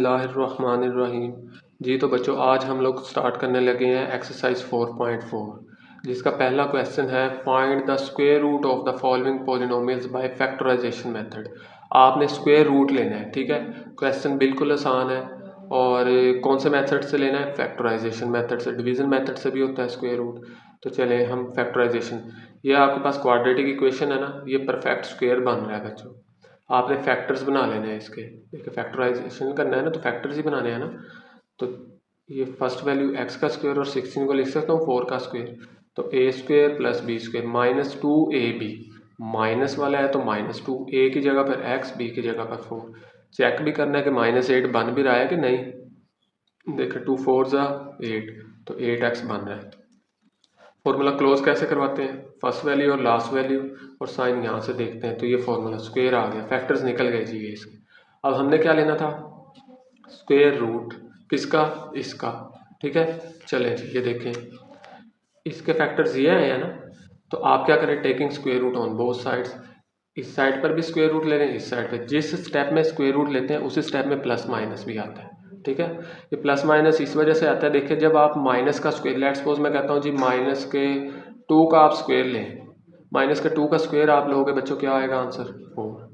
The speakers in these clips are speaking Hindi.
बिस्मिल्लाहिर्रहमानिर्रहीम। जी तो बच्चों, आज हम लोग स्टार्ट करने लगे हैं एक्सरसाइज 4.4, जिसका पहला क्वेश्चन है find the square root of the following polynomials by factorisation method. आपने स्क्वायर रूट लेना है, ठीक है। क्वेश्चन बिल्कुल आसान है। और कौन से मेथड से लेना है? फैक्टराइजेशन मेथड से। डिवीजन मेथड से भी होता है स्क्वायर रूट। तो चले हम फैक्टराइजेशन, ये आपके पास क्वाड्रेटिक इक्वेशन है ना, ये परफेक्ट स्क्वायर बन रहा है बच्चों। आपने फैक्टर्स बना लेने हैं इसके, देखिए फैक्टराइजेशन करना है ना, तो फैक्टर्स ही बनाने हैं ना। तो ये फर्स्ट वैल्यू एक्स का स्क्वायर और 16 को लिख सकता हूँ 4 का स्क्वायर। तो a square plus b square minus 2ab, minus वाला है तो -2, ए की जगह पर एक्स, बी की जगह पर 4। चेक भी करना है कि -8 बन भी रहा है कि नहीं। देखिए 2 4 ज़ा 8, तो 8x बन रहा है। फॉर्मूला क्लोज कैसे करवाते हैं? फर्स्ट वैल्यू और लास्ट वैल्यू और साइन यहाँ से देखते हैं, तो ये फॉर्मूला स्क्वायर आ गया, फैक्टर्स निकल गए जी ये इसके। अब हमने क्या लेना था? स्क्वायर रूट किसका? इसका, ठीक है। चलें जी, ये देखें इसके फैक्टर्स ये आए हैं ना, तो आप क्या करें? Taking square root on both sides. इस साइड पर भी स्क्वायर रूट ले लें, इस साइड पे। जिस स्टेप में स्क्वायर रूट लेते हैं उसी स्टेप में प्लस माइनस भी आता है, ठीक है। ये प्लस माइनस इस वजह से आता है, देखिए जब आप माइनस का स्क्वायर, लेट्स सपोज मैं कहता हूँ जी माइनस के 2 का आप स्क्वायर लें, माइनस के 2 का स्क्वायर आप लोगे बच्चों, क्या आएगा आंसर? 4।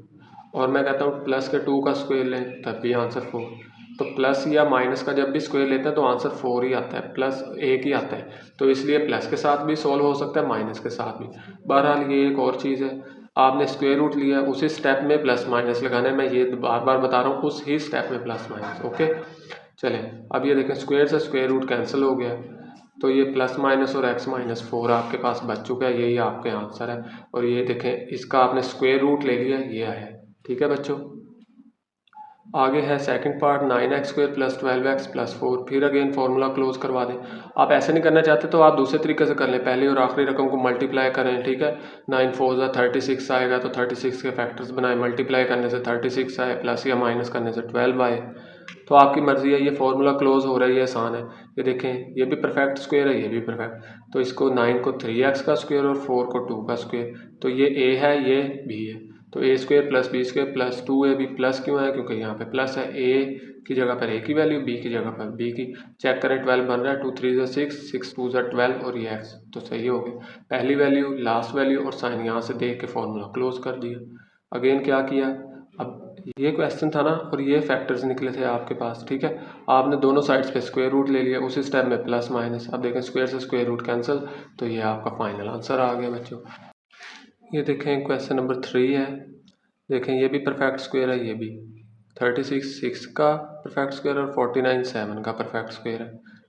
और मैं कहता हूँ प्लस के 2 का स्क्वायर लें, तब भी आंसर 4। तो प्लस या माइनस का जब भी स्क्वायर लेते हैं तो आंसर 4 ही आता है, प्लस 1 ही आता है। तो इसलिए प्लस के साथ भी सॉल्व हो सकता है, माइनस के साथ भी। बहरहाल ये एक और चीज़ है, आपने स्क्वायर रूट लिया, उसी स्टेप में प्लस माइनस लगाना है। मैं ये बार बार बता रहा हूँ, उस ही स्टेप में प्लस माइनस, ओके। चलें अब ये देखें, स्क्वायर से स्क्वायर रूट कैंसिल हो गया, तो ये प्लस माइनस और x माइनस 4 आपके पास बच चुका है, यही आपके आंसर है। और ये देखें इसका आपने स्क्वायर रूट ले लिया, ये है, ठीक है बच्चों। आगे है second part, 9x square plus 12x plus 4। फिर अगेन फार्मूला क्लोज करवा दें। आप ऐसे नहीं करना चाहते तो आप दूसरे तरीके से कर लें, पहली और आखिरी रकम को मल्टीप्लाई करें, ठीक है। 9 4 ज़ा 36 आएगा, तो 36 के फैक्टर्स बनाए, मल्टीप्लाई करने से 36 आए, प्लस या माइनस करने से 12 आए। तो आपकी मर्जी है, ये फार्मूला क्लोज हो रहा है, ये आसान है। ये देखें ये भी परफेक्ट स्क्वायर है, ये भी परफेक्ट। तो इसको 9 को 3x का स्क्वायर और 4 को 2 का स्क्वायर, तो ये a है, ये b है। तो a square plus b square plus 2ab, plus क्यों है? क्योंकि यहाँ पे प्लस है। ए की जगह पर ए की वैल्यू, बी की जगह पर बी की। चेक करें 12 बन रहा है, 2 3 ज़ा 6, 6 2 ज़ा 12 और ये x, तो सही हो गया। पहली वैल्यू, लास्ट वैल्यू और साइन यहाँ से देख के फॉर्मूला क्लोज कर दिया। अगेन क्या किया? अब ये क्वेश्चन था ना, और ये फैक्टर्स निकले थे आपके पास, ठीक है। आपने दोनों साइड्स पे स्क्वायर रूट ले लिया, उसी स्टेप में प्लस माइनस। अब देखें स्क्वायर से स्क्वायर रूट कैंसिल, तो ये आपका फाइनल आंसर आ गया बच्चों। ये देखें क्वेश्चन नंबर 3 है, देखें ये भी परफेक्ट स्क्वायर है, ये भी 36 6 का परफेक्ट स्क्वायर और 49 7 का परफेक्ट स्क्वायर है,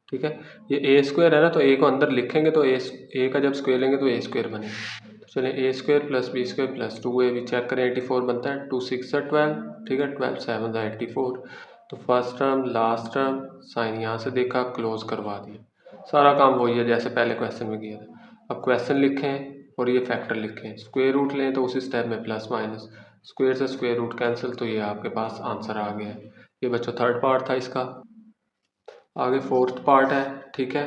ठीक है। ये ए स्क्वायर है ना, तो ए को अंदर लिखेंगे तो ए का जब स्क्वायर लेंगे तो ए स्क्वायर बनेगा। तो चलिए a square plus b square plus 2ab, check करें 84 बनता है, 2 6 ज़ा 12, ठीक है, 12 7 ज़ा 84। तो first term last term sign यहाँ से देखा, क्लोज करवा दिया। सारा काम वही है जैसे पहले क्वेश्चन में किया था। अब क्वेश्चन लिखें और ये फैक्टर लिखें, स्क्वायर रूट लें तो उसी स्टेप में प्लस माइनस, स्क्वायर से स्क्वायर रूट कैंसिल, तो ये आपके पास आंसर आ गया है। ये बच्चों थर्ड पार्ट था इसका। आगे फोर्थ पार्ट है, ठीक है।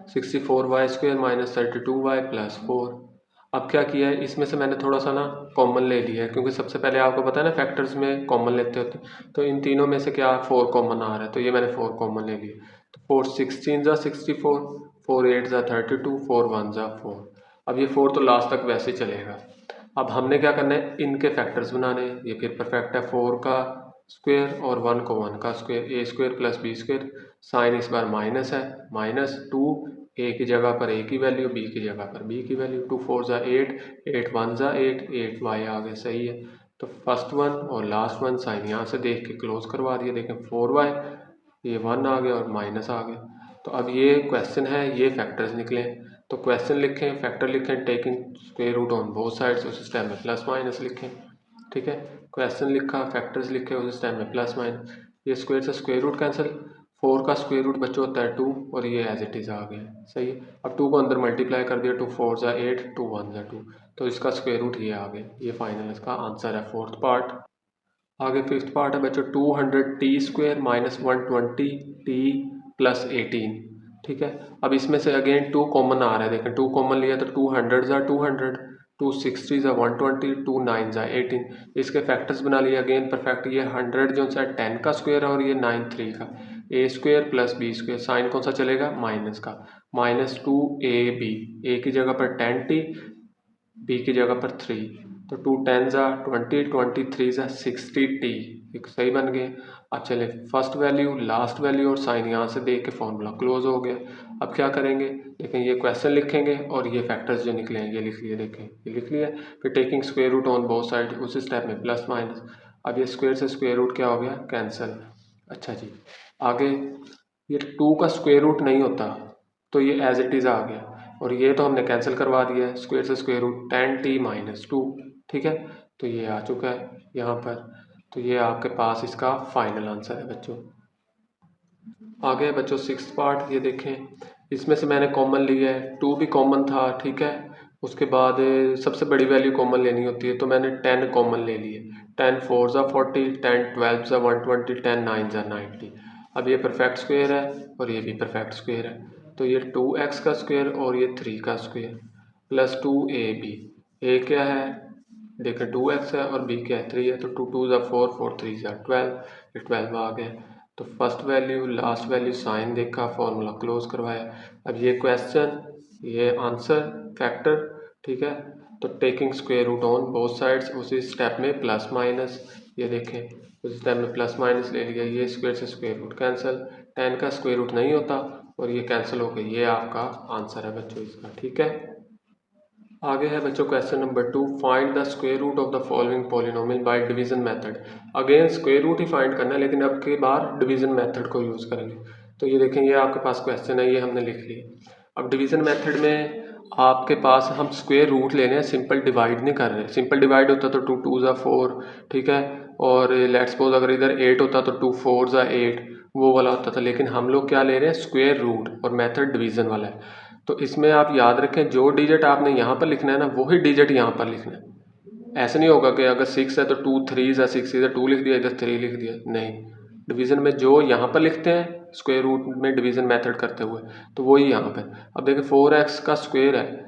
64y square minus 32y plus 4। अब क्या किया है, इसमें से मैंने थोड़ा सा ना कॉमन ले लिया है, क्योंकि सबसे पहले आपको पता है ना फैक्टर्स में कॉमन लेते होते हैं। तो इन तीनों में से क्या 4 कॉमन आ रहा है, तो ये मैंने 4 कॉमन ले लिया। तो 4 16 ज़ा 64, 4 8 ज़ा 32, 4 1 ज़ा 4। अब ये 4 तो लास्ट तक वैसे ही चलेगा। अब हमने क्या करना है, इनके फैक्टर्स बनाने हैं। ये फिर परफेक्ट है, 4 का स्क्वायर और 1 को 1 का square, a square plus b square. Sign इस बार माइनस है, -2, ए की जगह पर ए की वैल्यू, बी की जगह पर बी की वैल्यू। 2 4 ज़ा 8, 8 1 ज़ा 8, 8y आ गया, सही है। तो फर्स्ट वन और लास्ट वन साइन यहाँ से देख के क्लोज करवा दिया। देखें 4y, ये 1 आ गया और माइनस आ गया। तो अब ये क्वेश्चन है, ये फैक्टर्स निकले। तो क्वेश्चन लिखें, फैक्टर लिखें, taking square root on both sides, उस टाइम में प्लस माइनस लिखें, ठीक है। क्वेश्चन लिखा, फैक्टर्स लिखे, उस टाइम में प्लस माइनस। ये स्क्वायर से स्क्वायर रूट कैंसिल, 4 का स्क्वायर रूट बच्चों होता है 2, और ये एज इट इज़ आ गया, सही है। अब 2 को अंदर मल्टीप्लाई कर दिया, 2 4 ज़ा 8, 2 1 ज़ा 2, तो इसका स्क्वायर रूट ये आ गया। ये फाइनल इसका आंसर है, फोर्थ पार्ट। आगे फिफ्थ पार्ट है बच्चों, 200t square minus 120t plus 18, ठीक है। अब इसमें से अगेन 2 कॉमन आ रहा है, देखें 2 कॉमन लिया तो 200 ज़ा 200, 2 6 ज़ा 120, 2 9 ज़ा 18, इसके फैक्टर्स बना लिए अगेन परफेक्ट। ये 100 जो सा 10 का स्क्वायर है और ये 9 3 का, a square plus b square, sign कौन सा चलेगा माइनस का, -2ab, ए की जगह पर 10t, बी की जगह पर 3, तो 2 10 ज़ा 20, 23 ज़ा 60t, एक सही बन गए। अब चले फर्स्ट वैल्यू लास्ट वैल्यू और साइन यहाँ से दे के फॉर्मूला क्लोज हो गया। अब क्या करेंगे देखें, ये क्वेश्चन लिखेंगे और ये फैक्टर्स जो निकले हैं ये लिख लिए, देखें ये लिख लिया। फिर taking square root on both side, उसी स्टेप में प्लस माइनस। अब ये स्क्वायर से स्क्वायर रूट क्या हो गया कैंसिल। अच्छा जी, आगे ये 2 का स्क्वायर रूट नहीं होता तो ये एज इट इज़ आ गया, और ये तो हमने कैंसिल करवा दिया है, स्क्वायर से स्क्वायर रूट 10t-2, ठीक है। तो ये आ चुका है यहाँ पर, तो ये आपके पास इसका फाइनल आंसर है बच्चों। आगे बच्चों सिक्स्थ पार्ट, ये देखें इसमें से मैंने कॉमन लिया है, 2 भी कॉमन था, ठीक है। उसके बाद सबसे बड़ी वैल्यू कॉमन लेनी होती है, तो मैंने 10 कॉमन ले लिए। 10 4 ज़ा 40, 10 12 ज़ा 120, 10 9 ज़ा 90। अब ये परफेक्ट स्क्वायर है और ये भी परफेक्ट स्क्वायर है, तो ये 2x का स्क्वायर और ये 3 का स्क्वायर प्लस 2ab। ए क्या है देखें 2x है और b क्या है 3 है, तो 2 2 ज़ा 4, 4 3 ज़ा 12, ये 12 आ गया। तो first value last value sign देखा, फॉर्मूला क्लोज करवाया। अब ये क्वेश्चन ये आंसर फैक्टर, ठीक है। तो taking square root on both sides, उसी स्टेप में प्लस माइनस, ये देखें उसी स्टेप में प्लस माइनस ले लिया, ये स्क्वायर से स्क्वायर रूट कैंसिल, 10 का स्क्वायर रूट नहीं होता और ये कैंसिल हो गया, ये आपका आंसर है बच्चों इसका, ठीक है। आगे है बच्चों question number 2, find the square root of the following polynomial by division method. Again square root ही फाइंड करना है, लेकिन अब की बार डिवीजन मेथड को यूज़ करेंगे। तो ये देखें ये आपके पास क्वेश्चन है, ये हमने लिख लिया। अब डिवीजन मेथड में आपके पास हम स्क्वायर रूट ले रहे हैं, सिंपल डिवाइड नहीं कर रहे। सिंपल डिवाइड होता तो 2 2 ज़ा 4, ठीक है, और लेट्स सपोज अगर इधर 8 होता तो 2 4 ज़ा 8, वो वाला होता था। लेकिन हम लोग क्या ले रहे हैं स्क्वायर रूट, और मेथड डिवीजन वाला है। तो इसमें आप याद रखें जो डिजिट आपने यहाँ पर लिखना है ना, वही डिजिट यहाँ पर लिखना है। ऐसे नहीं होगा कि अगर 6 है तो 2 3 ज़ा 6, इधर 2 लिख दिया इधर 3 लिख दिया, नहीं। डिवीज़न में जो यहाँ पर लिखते हैं स्क्वायर रूट में डिवीज़न मेथड करते हुए, तो वही यहाँ पर। अब देखिए 4x का स्क्वायर है,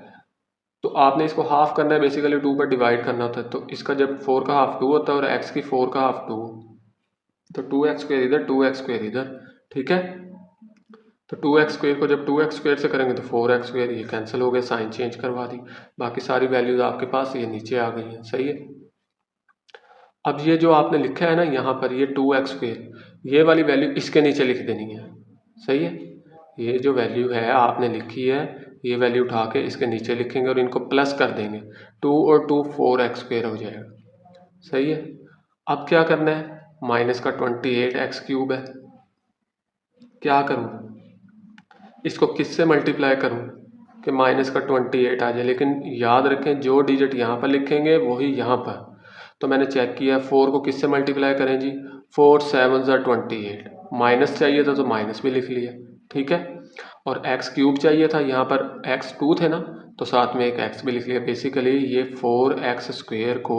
तो आपने इसको हाफ करना है, बेसिकली 2 पर डिवाइड करना होता है। तो इसका जब 4 का हाफ 2 होता है और x की 4 का हाफ 2, तो 2x स्क्वायर इधर 2x स्क्वायर इधर, ठीक है। तो 2x स्क्वायर को जब 2x स्क्वायर से करेंगे तो 4x स्क्वायर, ये कैंसिल हो गया, साइन चेंज करवा दी, बाकी सारी वैल्यूज आपके पास ये नीचे आ गई हैं, सही है। अब ये जो आपने लिखा है ना यहाँ पर ये 2x स्क्वायर, ये वाली वैल्यू इसके नीचे लिख देनी है, सही है। ये जो वैल्यू है आपने लिखी है, ये वैल्यू उठा के इसके नीचे लिखेंगे और इनको प्लस कर देंगे, 2 और 2 4x स्क्वायर हो जाएगा, सही है। अब क्या करना है, माइनस का 28x क्यूब है, क्या करूँ इसको किससे मल्टीप्लाई करूं कि माइनस का 28 आ जाए। लेकिन याद रखें जो डिजिट यहाँ पर लिखेंगे वही यहाँ पर। तो मैंने चेक किया 4 को किससे मल्टीप्लाई करें जी, 4 7 ज़ा 28, माइनस चाहिए था तो माइनस भी लिख लिया, ठीक है। और x क्यूब चाहिए था, यहाँ पर x 2 थे ना, तो साथ में एक x भी लिख लिया। बेसिकली ये 4x स्क्वेयर को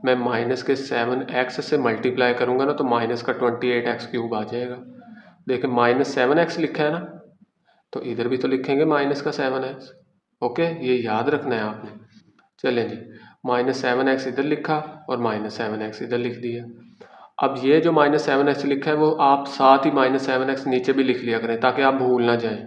मैं माइनस के 7x से मल्टीप्लाई करूँगा ना, तो माइनस का 28x क्यूब आ जाएगा। देखिए माइनस 7x लिखा है ना, तो इधर भी तो लिखेंगे माइनस का 7x, ओके, ये याद रखना है आपने। चलें जी, माइनस 7x इधर लिखा और माइनस 7x इधर लिख दिया। अब ये जो माइनस 7x लिखा है वो आप साथ ही माइनस 7x नीचे भी लिख लिया करें ताकि आप भूल ना जाएं,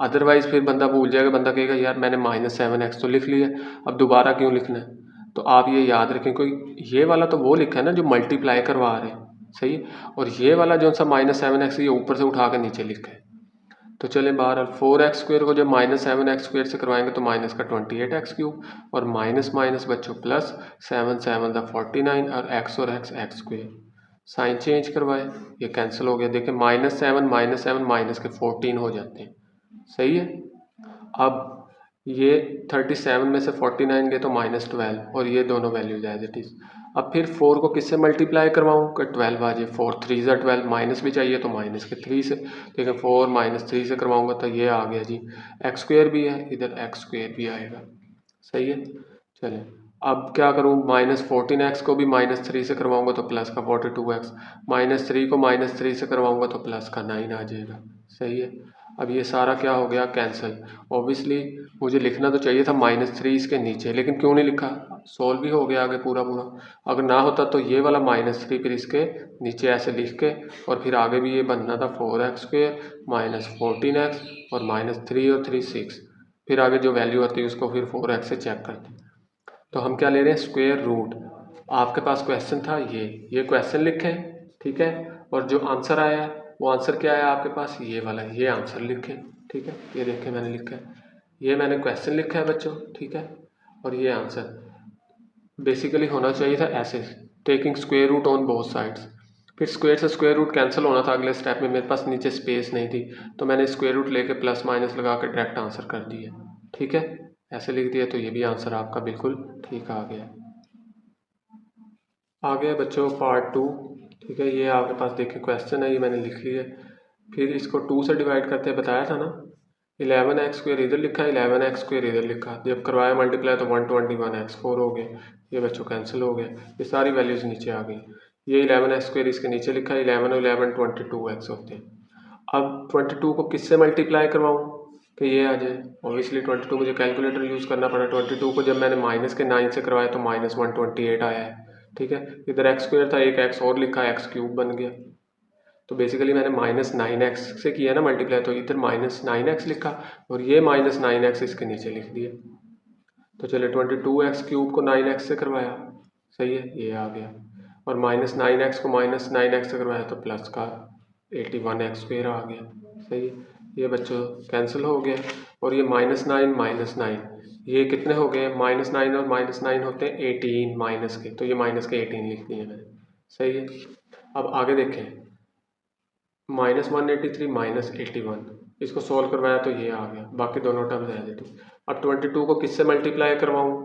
अदरवाइज़ फिर बंदा भूल जाएगा, बंदा कहेगा यार मैंने माइनस 7x तो लिख लिया, अब दोबारा क्यों लिखना है। तो आप ये याद रखें, कोई ये वाला तो वो लिखा है ना जो मल्टीप्लाई करवा रहे हैं, सही है, और ये वाला जो सा माइनस 7x ये ऊपर से उठा कर नीचे लिखा है। तो चले बाहर 4x स्क्वायर को जब माइनस 7x स्क्वायर से करवाएंगे तो माइनस का 28x क्यूब, और माइनस माइनस बच्चों प्लस, 7 7 ज़ा 49, और x x square, sign change करवाए, ये कैंसिल हो गया। देखें माइनस 7 माइनस के 14 हो जाते हैं, सही है। अब ये 37 में से 49 गए तो माइनस 12, और ये दोनों वैल्यूज एज इट इज़। अब फिर 4 को किससे मल्टीप्लाई करवाऊँ कि 12 आ जाए, 4 3 ज़ा 12, माइनस भी चाहिए तो माइनस के 3 से, ठीक है, 4 माइनस 3 से करवाऊँगा तो ये आ गया जी, एक्स स्क्वायर भी है इधर, एक्स स्क्वायर भी आएगा, सही है। चलें अब क्या करूँ, माइनस 14x को भी माइनस 3 से करवाऊँगा तो प्लस का 42x, माइनस 3 को माइनस 3 से करवाऊँगा तो प्लस का 9 आ जाएगा, सही है। अब ये सारा क्या हो गया कैंसिल। ऑब्वियसली मुझे लिखना तो चाहिए था -3 इसके नीचे, लेकिन क्यों नहीं लिखा, सॉल्व भी हो गया आगे पूरा पूरा। अगर ना होता तो ये वाला -3 फिर इसके नीचे ऐसे लिख के और फिर आगे भी ये बनना था 4x² -14x और -3 और 3 6, फिर आगे जो वैल्यू आती है उसको फिर 4x से चेक करते। तो हम क्या ले रहे हैं, स्क्वायर रूट। आपके पास क्वेश्चन था ये क्वेश्चन लिखें, ठीक है, और जो आंसर आया है वो आंसर क्या है आपके पास, ये वाला, ये आंसर लिखें, ठीक है। ये देखें मैंने लिखा है, ये मैंने क्वेश्चन लिखा है बच्चों, ठीक है, और ये आंसर बेसिकली होना चाहिए था ऐसे, taking square root on both sides. फिर स्क्वायर से स्क्वायर रूट कैंसिल होना था अगले स्टेप में, मेरे पास नीचे स्पेस नहीं थी तो मैंने स्क्वायर रूट लेके प्लस माइनस लगा के डायरेक्ट आंसर कर दिया, ठीक है, ऐसे लिख दिया। तो ये भी आंसर आपका बिल्कुल ठीक आ गया। आ गया बच्चों पार्ट 2, ठीक है। ये आपके पास देखिए क्वेश्चन है, ये मैंने लिख लिया। फिर इसको 2 से डिवाइड करते बताया था ना, 11x² इधर लिखा, 11x² इधर लिखा, जब करवाया मल्टीप्लाई तो 121x4 हो गया। ये बच्चों कैंसिल हो गया, ये सारी वैल्यूज नीचे आ गई। ये 11x² इसके नीचे लिखा, 11 और 11 22x होते हैं। अब 22 को किससे मल्टीप्लाई करवाऊँ कि ये आ जाए, ऑब्वियसली 22 मुझे कैलकुलेटर यूज़ करना पड़ा। 22 को जब मैंने -9 से करवाया तो -128 आया है, ठीक है। इधर x² था, एक x और लिखा, x³ बन गया। तो बेसिकली मैंने -9x से किया ना मल्टीप्लाई, तो इधर -9x लिखा और ये -9x इसके नीचे लिख दिया। तो चले 22x³ को 9x से करवाया, सही है, ये आ गया, और -9x को -9x से करवाया तो प्लस का 81x² आ गया, सही है। ये बच्चों कैंसिल हो गया, और ये -9 ये कितने हो गए, -9 और -9 होते हैं 18 माइनस के, तो ये माइनस के 18 लिख दिए मैंने, सही है। अब आगे देखें, -183 -81, इसको सॉल्व करवाया तो ये आ गया, बाकी दोनों टर्म्स एज इट इज। अब 22 को किससे मल्टीप्लाई करवाऊँ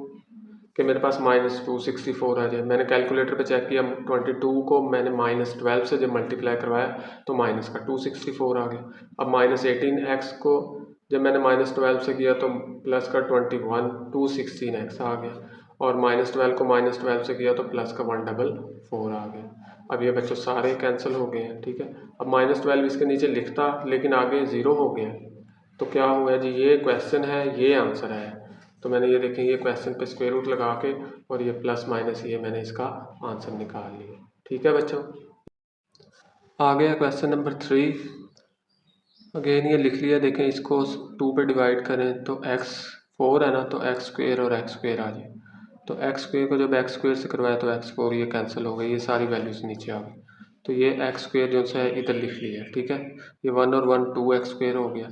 कि मेरे पास -264 आ जाए। मैंने कैलकुलेटर पे चेक किया, 22 को मैंने -12 से जब मल्टीप्लाई करवाया तो माइनस का 264 आ गया। अब -18x को जब मैंने -12 से किया तो प्लस का 216x आ गया, और -12 को -12 से किया तो प्लस का 144 आ गया। अब ये बच्चों सारे कैंसिल हो गए हैं, ठीक है। अब -12 इसके नीचे लिखता, लेकिन आगे 0 हो गया, तो क्या हुआ जी, ये क्वेश्चन है, ये आंसर है। तो मैंने ये देखें, ये क्वेश्चन पे स्क्वायर रूट लगा के और ये प्लस माइनस, ये मैंने इसका आंसर निकाल लिया, ठीक है बच्चों। आ गया क्वेश्चन नंबर 3। अगेन ये लिख लिया, देखें इसको 2 पे डिवाइड करें तो x4 है ना, तो x² और x² आ जाए। तो x² को जब x² से करवाया तो x4, ये कैंसिल हो गई, ये सारी वैल्यूज नीचे आ गई। तो ये x² जो है इधर लिख लिया, ठीक है। ये 1 और 1 2x² हो गया।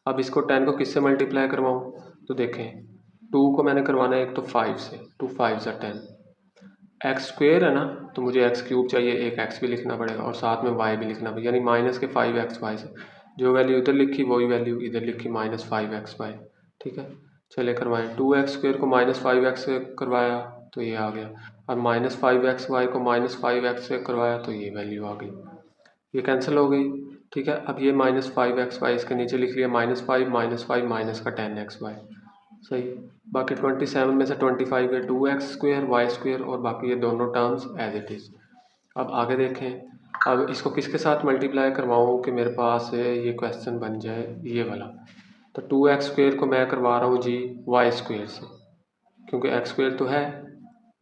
अब इसको 10 को किससे मल्टीप्लाई करवाऊँ, तो देखें 2 को मैंने करवाना है एक तो 5 से, 2 5 ज़ा 10, x² है ना, तो मुझे x³ चाहिए, एक x भी लिखना पड़ेगा और साथ में y भी लिखना पड़ेगा, यानी -5xy से जो वैल्यू इधर लिखी वही वैल्यू इधर लिखी, -5xy, ठीक है। चले करवाएं, 2x² को -5x से करवाया तो ये आ गया, और -5xy को -5x से करवाया तो ये वैल्यू आ गई, ये कैंसिल हो गई, ठीक है। अब ये -5xy इसके नीचे लिख लिया, -5 -5 माइनस का 10xy, सही। बाकी 27 में से 25 गए, 2x² y² और बाकी ये दोनों टर्म्स एज इट इज़। अब आगे देखें, अब इसको किसके साथ मल्टीप्लाई करवाऊँ कि मेरे पास ये क्वेश्चन बन जाए ये वाला। तो 2x² को मैं करवा रहा हूँ जी y² से, क्योंकि x² तो है,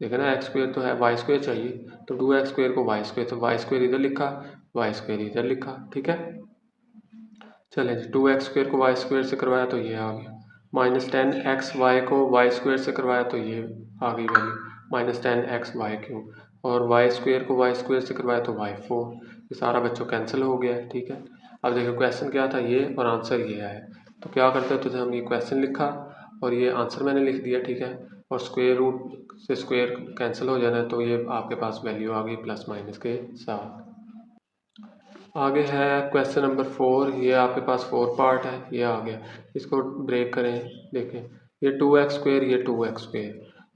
देखो ना x² तो है, y² चाहिए, तो 2x² को y², तो y² इधर लिखा, y² इधर लिखा, ठीक है। चलें जी, 2x² को y² से करवाया तो ये आ गया, -10xy को y² से करवाया तो ये आ गई वैल्यू, -10xy3, और y² को y² से करवाया तो y4, ये सारा बच्चों कैंसिल हो गया है, ठीक है। अब देखो क्वेश्चन क्या था, ये और आंसर ये आया। तो क्या करते हैं, तो हम ये क्वेश्चन लिखा और ये आंसर मैंने लिख दिया, ठीक है, और स्क्वायर रूट से स्क्वायर कैंसिल हो जाना है, तो ये आपके पास वैल्यू आ गई प्लस माइनस के साथ। आगे है क्वेश्चन नंबर 4, ये आपके पास 4 पार्ट है, ये आ गया, इसको ब्रेक करें, देखें ये 2x², ये 2x²,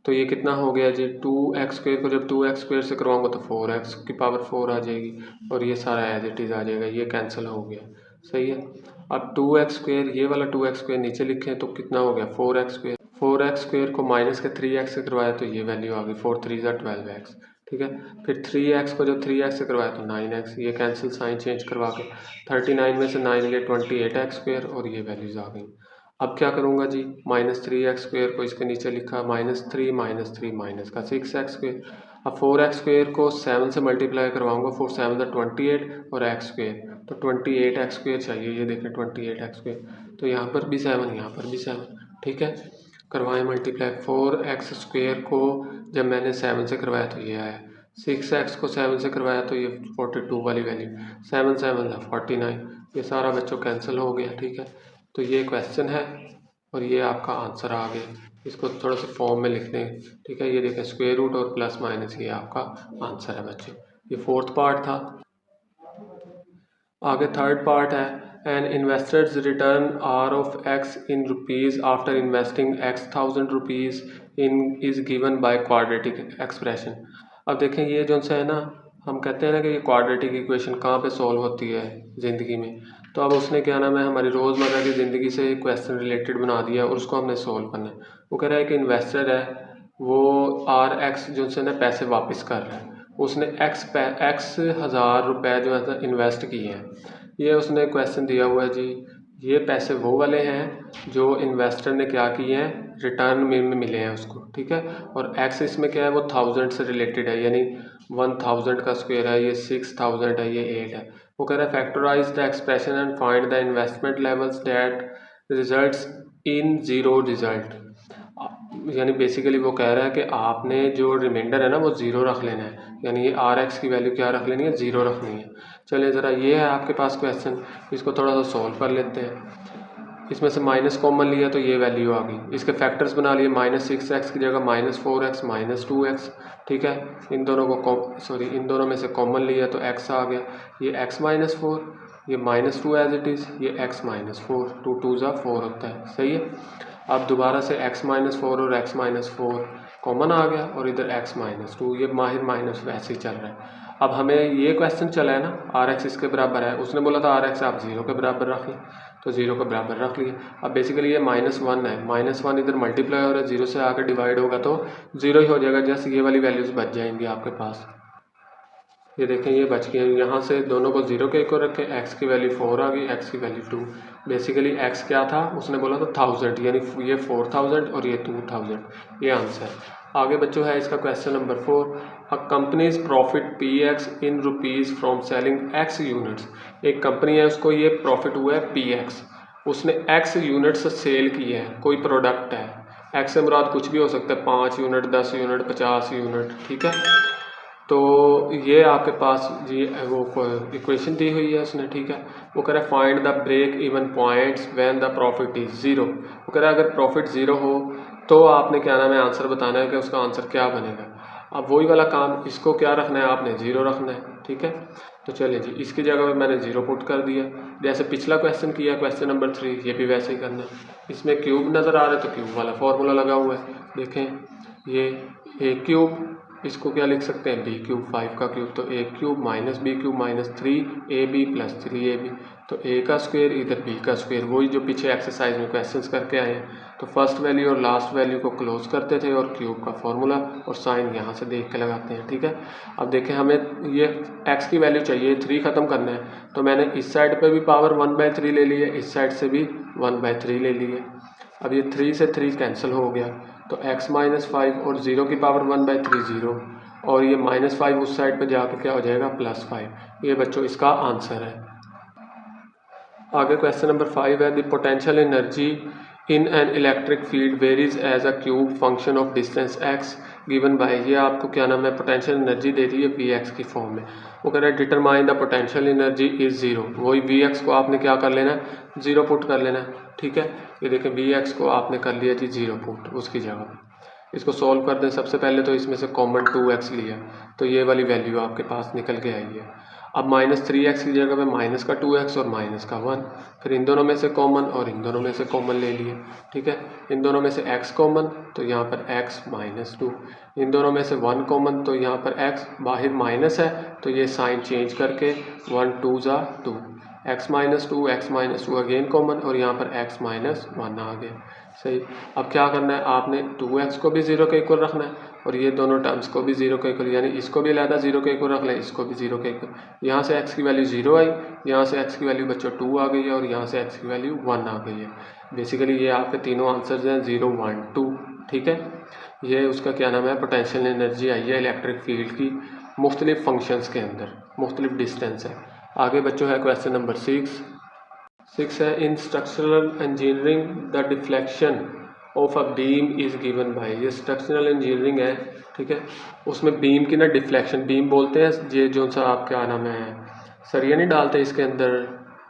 तो ये कितना हो गया जी, 2x² को जब 2x² से करवाऊंगा तो 4x की पावर 4 आ जाएगी, और ये सारा एज इट इज़ आ जाएगा, ये कैंसिल हो गया, सही है। अब 2x², ये वाला 2x² नीचे लिखें तो कितना हो गया 4x², 4x² को -3x से करवाया तो ये वैल्यू आ गई, 4 3 ज़ा 12x, ठीक है। फिर 3x को जब 3x से करवाया तो 9x, ये कैंसिल साइन चेंज करवा के 39 में से 9 गए 28x² और ये वैल्यूज़ आ गई। अब क्या करूँगा जी, -3x² को इसके नीचे लिखा, -3 -3 माइनस का 6x²। अब 4x² को 7 से मल्टीप्लाई करवाऊँगा, 4 7 28 और x², तो 28x² चाहिए, ये देखें 28x²। तो यहाँ पर भी 7, यहाँ पर भी 7, ठीक है। करवाएं मल्टीप्लाई, 4x² को जब मैंने 7 से करवाया तो ये आया, 6x को 7 से करवाया तो ये 42 वाली वैल्यू, 7 7 49, ये सारा बच्चों कैंसिल हो गया, ठीक है। तो ये क्वेश्चन है और ये आपका आंसर आ गया। इसको थोड़ा सा फॉर्म में लिख दें, ठीक है। ये देखें स्क्वायर रूट और प्लस माइनस, ये आपका आंसर है बच्चों। ये 4th पार्ट था। आगे 3rd पार्ट है, an investor's return R of X in rupees after investing x 1000 rupees in is given by quadratic expression. अब देखें ये जो है ना, हम कहते हैं ना कि ये क्वाड्रेटिक इक्वेशन कहाँ पे सॉल्व होती है ज़िंदगी में। तो अब उसने क्या नाम है, हमारी रोज़मर्रा की ज़िंदगी से क्वेश्चन रिलेटेड बना दिया और उसको हमने सॉल्व करना है। वो कह रहा है कि इन्वेस्टर है, वो RX जो है ना पैसे वापस कर रहा है, उसने x 1000 रुपये जो है इन्वेस्ट किए हैं। ये उसने क्वेश्चन दिया हुआ है जी, ये पैसे वो वाले हैं जो इन्वेस्टर ने क्या किए हैं, रिटर्न में मिले हैं उसको, ठीक है। और x इसमें क्या है, वो 1000 से रिलेटेड है, यानी 1000 का स्क्वायर है, ये 6000 है, ये 8 है। वो कह रहा है factorise the expression and find the investment levels that results in zero result. यानी बेसिकली वो कह रहा है कि आपने जो रिमाइंडर है ना वो ज़ीरो रख लेना है, यानी ये RX की वैल्यू क्या रख लेनी है, ज़ीरो रखनी है। चलिए ज़रा ये है आपके पास क्वेश्चन, इसको थोड़ा सा सॉल्व कर लेते हैं। इसमें से माइनस कॉमन लिया तो ये वैल्यू आ गई, इसके फैक्टर्स बना लिए, -6x की जगह -4x -2x, ठीक है। इन दोनों को इन दोनों में से कॉमन लिया तो x आ गया, ये x -4, ये -2 एज इट इज़, ये x -4, 2 2 4 होता है, सही है। अब दोबारा से x -4 और x -4 कॉमन आ गया और इधर x -2, ये माहिर माइनस वैसे ही चल रहा है। अब हमें ये क्वेश्चन चला है ना, RX इसके बराबर है, उसने बोला था RX आप 0 के बराबर रख लें, तो 0 के बराबर रख लिए। अब बेसिकली ये -1 है, -1 इधर मल्टीप्लाई हो रहा है, 0 से आकर डिवाइड होगा तो 0 ही हो जाएगा, जैसे ये वाली वैल्यूज़ बच जाएंगी आपके पास। ये देखें ये बच गए, यहाँ से दोनों को 0 के इक्वल रखें, x की वैल्यू 4 आ गई, x की वैल्यू 2। बेसिकली x क्या था, उसने बोला था 1000, यानी ये 4000 और ये 2000, ये आंसर। आगे बच्चों है इसका question number 4, a companies profit px in rupees from selling x units. एक कंपनी है, उसको ये प्रॉफिट हुआ है px, उसने x यूनिट्स सेल किए हैं, कोई प्रोडक्ट है, x से मुराद कुछ भी हो सकता है, 5 यूनिट 10 यूनिट 50 यूनिट, ठीक है। तो ये आपके पास जी वो इक्वेशन दी हुई है उसने, ठीक है। वो कह रहा है find the break even points when the profit is 0। वो कह रहा है अगर प्रॉफिट 0 हो तो आपने क्या नाम है आंसर बताना है कि उसका आंसर क्या बनेगा। अब वही वाला काम, इसको क्या रखना है आपने, 0 रखना है, ठीक है। तो चलिए जी, इसकी जगह पे मैंने 0 पुट कर दिया, जैसे पिछला क्वेश्चन किया क्वेश्चन नंबर 3, ये भी वैसे ही करना है। इसमें क्यूब नज़र आ रहा है तो क्यूब वाला फॉर्मूला लगा हुआ है, देखें ये a क्यूब, इसको क्या लिख सकते हैं b क्यूब, 5 का क्यूब, तो a cube -b cube -3ab + 3ab, तो a का स्क्वायर इधर b का स्क्वायर, वही जो पीछे एक्सरसाइज में क्वेश्चंस करके आए हैं। तो फर्स्ट वैल्यू और लास्ट वैल्यू को क्लोज करते थे और क्यूब का फॉर्मूला और साइन यहाँ से देख के लगाते हैं, ठीक है। अब देखें हमें ये x की वैल्यू चाहिए, 3 ख़त्म करना है, तो मैंने इस साइड पर भी पावर 1/3 ले ली है, इस साइड से भी 1/3 ले ली है। अब ये 3 से 3 कैंसिल हो गया, तो x -5 और 0 की पावर 1/3 0, और ये -5 उस साइड पे जाकर क्या हो जाएगा +5। ये बच्चों इसका आंसर है। आगे क्वेश्चन नंबर 5 है, the potential energy in an electric field varies as a cube function of distance x given by, ये आपको क्या नाम है पोटेंशियल एनर्जी दे दी है Vx की फॉर्म में। वो कह रहा है determine the potential energy is 0, वही Vx को आपने क्या कर लेना है, 0 पुट कर लेना है, ठीक है। ये देखें Vx को आपने कर लिया जी 0 पुट उसकी जगह। इसको सॉल्व कर दें, सबसे पहले तो इसमें से कॉमन 2x लिया, तो ये वाली वैल्यू आपके पास निकल के आई है। अब -3x की जगह पे माइनस का 2x और माइनस का 1, फिर इन दोनों में से कॉमन और इन दोनों में से कॉमन ले लिए, ठीक है। इन दोनों में से x कॉमन, तो यहाँ पर x -2, इन दोनों में से 1 कॉमन, तो यहाँ पर x बाहर माइनस है, तो ये साइन चेंज करके 1 2 2, x -2 अगेन कॉमन और यहाँ पर x -1 आ गया, सही। अब क्या करना है, आपने 2x को भी 0 के इक्वल रखना है और ये दोनों टर्म्स को भी 0 के इक्वल, यानी इसको भी अलहदा 0 के इक्वल रख लें, इसको भी 0 के इक्वल। यहाँ से x की वैल्यू 0 आई, यहाँ से x की वैल्यू बच्चों 2 आ गई है और यहाँ से x की वैल्यू 1 आ गई है। बेसिकली ये आपके तीनों आंसर्स हैं 0, 1, 2। ठीक है, ये उसका क्या नाम है, पोटेंशियल एनर्जी आई है इलेक्ट्रिक फील्ड की मुख्तलिफ फंक्शंस के अंदर, मुख्तलिफ डिस्टेंस है। आगे बच्चों है क्वेश्चन नंबर 6 है, इन structural engineering the deflection of a beam is given by. ये स्ट्रक्चरल इंजीनियरिंग है, ठीक है, उसमें बीम की ना डिफ्लेक्शन, बीम बोलते हैं ये जो सा आप क्या नाम है सरिया नहीं डालते इसके अंदर,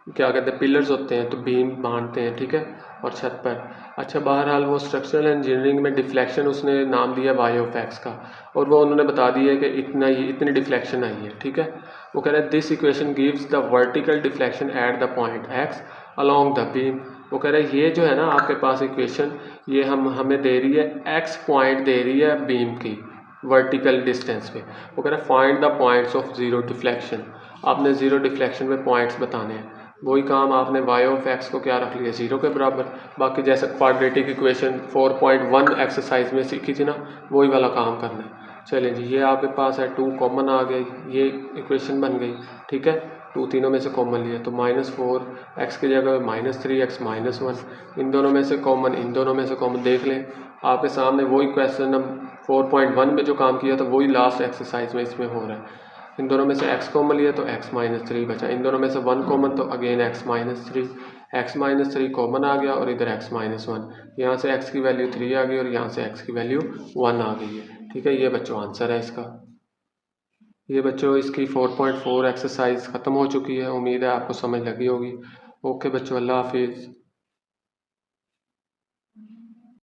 क्या कहते हैं, पिलर्स होते हैं, तो बीम बांधते हैं, ठीक है, और छत पर। अच्छा, बहरहाल वो स्ट्रक्चरल इंजीनियरिंग में डिफ्लेक्शन उसने नाम दिया वाई ऑफ एक्स का, और वो उन्होंने बता दिया कि इतनी डिफ्लेक्शन आई है। ठीक है, वो कह रहे हैं this equation gives the vertical deflection at the point x along the beam. वो कह रहे हैं ये जो है ना आपके पास इक्वेशन, ये हमें दे रही है एक्स पॉइंट दे रही है बीम की वर्टिकल डिस्टेंस पे। वो कह रहे हैं find the points of zero deflection. आपने जीरो डिफ्लेक्शन में पॉइंट्स बताने हैं, वही काम आपने वाई ऑफ एक्स को क्या रख लिया, 0 के बराबर। बाकी जैसे क्वाड्रेटिक इक्वेशन 4.1 एक्सरसाइज में सीखी थी ना, वही वाला काम करना है। चलें जी, ये आपके पास है 2 कॉमन आ गई, ये इक्वेशन बन गई। ठीक है, 2 तीनों में से कॉमन लिया तो -4 एक्स की जगह -3x -1, इन दोनों में से कॉमन, इन दोनों में से कॉमन देख लें। आपके सामने वही क्वेश्चन हम 4.1 में जो काम किया था वही लास्ट एक्सरसाइज में इसमें हो रहा है। इन दोनों में से x कॉमन लिया तो x -3 बचा, इन दोनों में से 1 कॉमन तो अगेन x -3 कॉमन आ गया और इधर x -1, यहाँ से x की वैल्यू 3 आ गई और यहाँ से x की वैल्यू 1 आ गई है। ठीक है, ये बच्चों आंसर है इसका। ये बच्चों इसकी 4.4 एक्सरसाइज ख़त्म हो चुकी है, उम्मीद है आपको समझ लगी होगी। ओके बच्चों, अल्लाह हाफिज़।